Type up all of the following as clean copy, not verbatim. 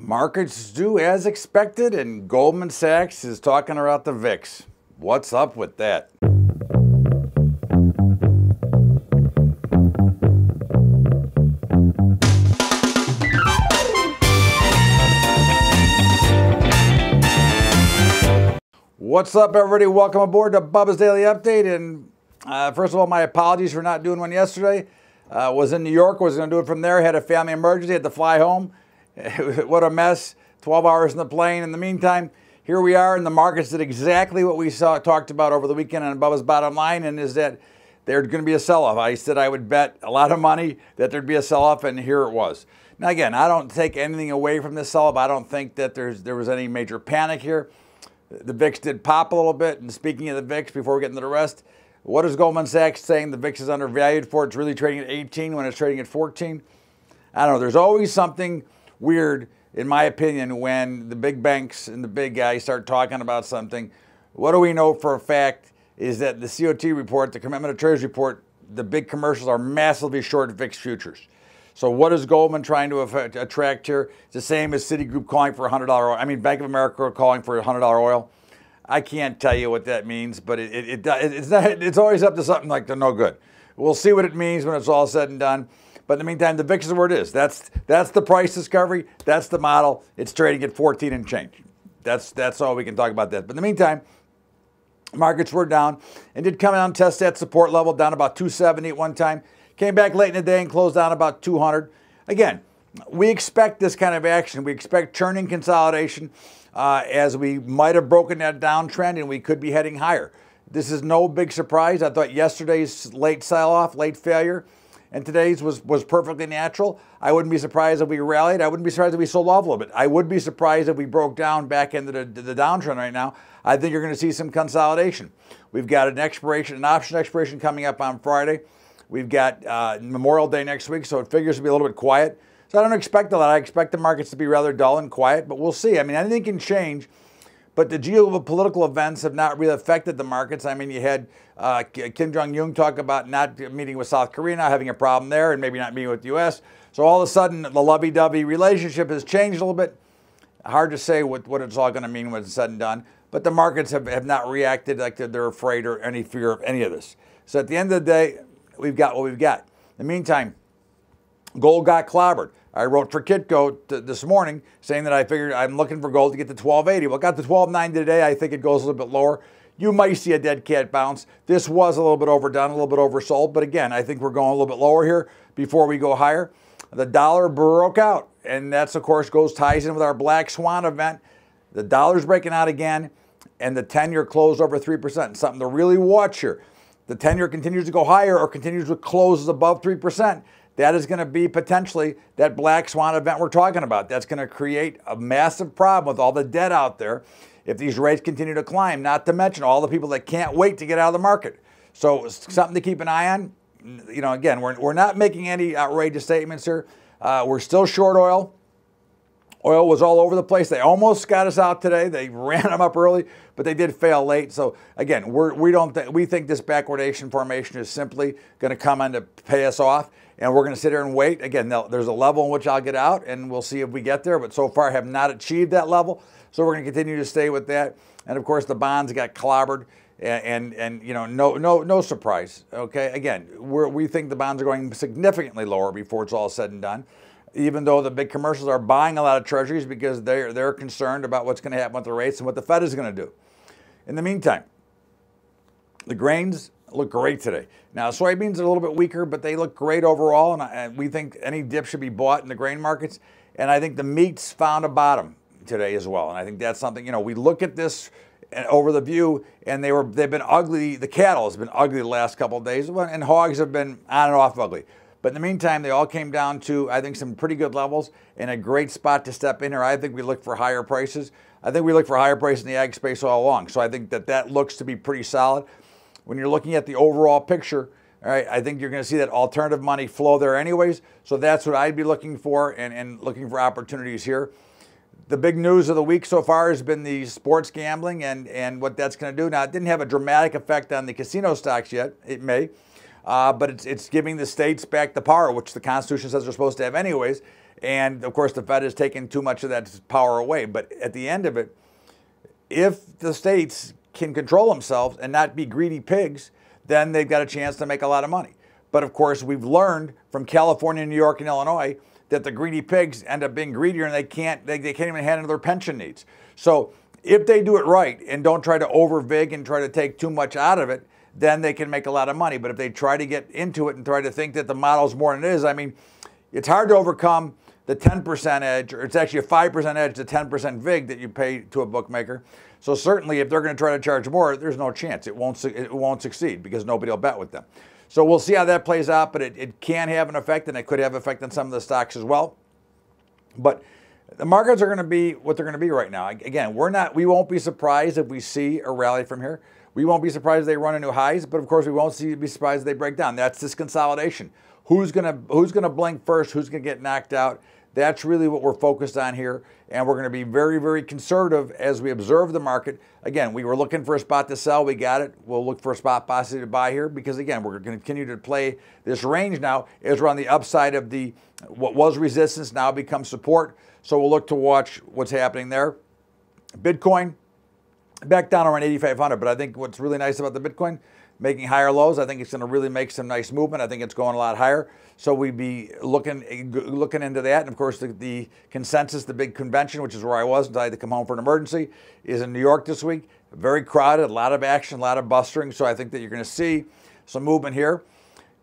Markets do as expected, and Goldman Sachs is talking about the VIX. What's up with that? What's up, everybody? Welcome aboard to Bubba's Daily Update. And first of all, my apologies for not doing one yesterday. Was in New York, was going to do it from there. Had a family emergency, had to fly home. What a mess. 12 hours in the plane. In the meantime, here we are, and the markets did exactly what we talked about over the weekend on Bubba's Bottom Line, and is that there's going to be a sell-off. I said I would bet a lot of money that there'd be a sell-off, and here it was. Now, again, I don't take anything away from this sell-off. I don't think that there was any major panic here. The VIX did pop a little bit, and speaking of the VIX, before we get into the rest, what is Goldman Sachs saying the VIX is undervalued for? It's really trading at 18 when it's trading at 14. I don't know. There's always something weird, in my opinion, when the big banks and the big guys start talking about something. What do we know for a fact is that the COT report, the Commitment of Trades report, the big commercials are massively short VIX futures. So what is Goldman trying to attract here? It's the same as Citigroup calling for $100 oil. I mean, Bank of America calling for $100 oil. I can't tell you what that means, but it's always up to something like the no good. We'll see what it means when it's all said and done. But in the meantime, the VIX is where it is. That's the price discovery. That's the model. It's trading at 14 and change. That's all we can talk about that. But in the meantime, markets were down and did come down, test that support level down about 270 at one time. Came back late in the day and closed down about 200. Again, we expect this kind of action. We expect churning consolidation as we might have broken that downtrend and we could be heading higher. This is no big surprise. I thought yesterday's late sell-off, late failure, and today's was perfectly natural. I wouldn't be surprised if we rallied. I wouldn't be surprised if we sold off a little bit. I would be surprised if we broke down back into the downtrend right now. I think you're going to see some consolidation. We've got an option expiration coming up on Friday. We've got Memorial Day next week, so it figures to be a little bit quiet. So I don't expect a lot. I expect the markets to be rather dull and quiet, but we'll see. I mean, anything can change, but the geopolitical events have not really affected the markets. I mean, you had Kim Jong-un talk about not meeting with South Korea, now having a problem there, and maybe not meeting with the U.S. So all of a sudden, the lovey-dovey relationship has changed a little bit. Hard to say what it's all going to mean when it's said and done, but the markets have not reacted like they're afraid or any fear of any of this. So at the end of the day, we've got what we've got. In the meantime, gold got clobbered. I wrote for Kitco this morning saying that I figured I'm looking for gold to get to 1280. Well, it got to 1290 today. I think it goes a little bit lower. You might see a dead cat bounce. This was a little bit overdone, a little bit oversold. But again, I think we're going a little bit lower here before we go higher. The dollar broke out. And that's, of course, ties in with our Black Swan event. The dollar's breaking out again. And the 10-year closed over 3%. Something to really watch here. The 10-year continues to go higher or continues to close above 3%. That is going to be potentially that Black Swan event we're talking about. That's going to create a massive problem with all the debt out there if these rates continue to climb, not to mention all the people that can't wait to get out of the market. So something to keep an eye on. You know, again, we're not making any outrageous statements here. We're still short oil. Oil was all over the place. They almost got us out today. They ran them up early, but they did fail late. So again, we think this backwardation formation is simply going to come in to pay us off, and we're going to sit here and wait. Again, there's a level in which I'll get out, and we'll see if we get there. But so far, have not achieved that level. So we're going to continue to stay with that. And of course, the bonds got clobbered, and you know, no surprise. Okay, again, we think the bonds are going significantly lower before it's all said and done, even though the big commercials are buying a lot of treasuries because they're concerned about what's going to happen with the rates and what the Fed is going to do. In the meantime, the grains look great today. Now, soybeans are a little bit weaker, but they look great overall, and we think any dip should be bought in the grain markets. And I think the meats found a bottom today as well. And I think that's something, you know, we look at this over the view, and they've been ugly. The cattle has been ugly the last couple of days, and hogs have been on and off ugly. But in the meantime, they all came down to, I think, some pretty good levels and a great spot to step in here. I think we look for higher prices. I think we look for higher prices in the ag space all along. So I think that looks to be pretty solid. When you're looking at the overall picture, all right, I think you're going to see that alternative money flow there anyways. So that's what I'd be looking for and looking for opportunities here. The big news of the week so far has been the sports gambling and what that's going to do. Now, it didn't have a dramatic effect on the casino stocks yet. It may. but it's giving the states back the power, which the Constitution says they're supposed to have anyways. And of course, the Fed has taken too much of that power away. But at the end of it, if the states can control themselves and not be greedy pigs, then they've got a chance to make a lot of money. But of course, we've learned from California, New York, and Illinois that the greedy pigs end up being greedier and they can't even handle their pension needs. So if they do it right and don't try to over-vig and try to take too much out of it, then they can make a lot of money. But if they try to get into it and try to think that the model's more than it is, I mean, it's hard to overcome the 10% edge, or it's actually a 5% edge to 10% VIG that you pay to a bookmaker. So certainly if they're going to try to charge more, there's no chance. It won't succeed because nobody will bet with them. So we'll see how that plays out, but it can have an effect, and it could have an effect on some of the stocks as well. But the markets are going to be what they're going to be right now. Again, we won't be surprised if we see a rally from here. We won't be surprised if they run into highs, but of course we won't be surprised if they break down. That's this consolidation. Who's gonna blink first? Who's gonna get knocked out? That's really what we're focused on here, and we're going to be very, very conservative as we observe the market. Again, we were looking for a spot to sell. We got it. We'll look for a spot possibly to buy here because, again, we're going to continue to play this range now as we're on the upside of what was resistance now becomes support. So we'll look to watch what's happening there. Bitcoin back down around 8,500, but I think what's really nice about the Bitcoin, making higher lows, I think it's going to really make some nice movement. I think it's going a lot higher. So we'd be looking into that. And of course, the consensus, the big convention, which is where I was until I had to come home for an emergency, is in New York this week. Very crowded, a lot of action, a lot of bustering. So I think that you're going to see some movement here.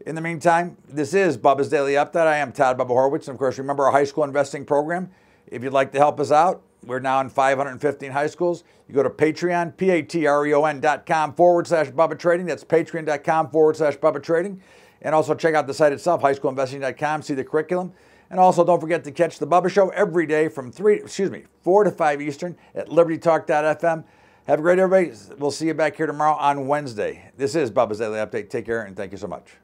In the meantime, this is Bubba's Daily Update. I am Todd Bubba Horwitz. And of course, remember our high school investing program. If you'd like to help us out, we're now in 515 high schools. You go to Patreon, patreon.com/Bubba Trading. That's patreon.com/Bubba Trading. And also check out the site itself, highschoolinvesting.com, see the curriculum. And also don't forget to catch the Bubba Show every day from 4 to 5 Eastern at libertytalk.fm. Have a great day, everybody. We'll see you back here tomorrow on Wednesday. This is Bubba's Daily Update. Take care and thank you so much.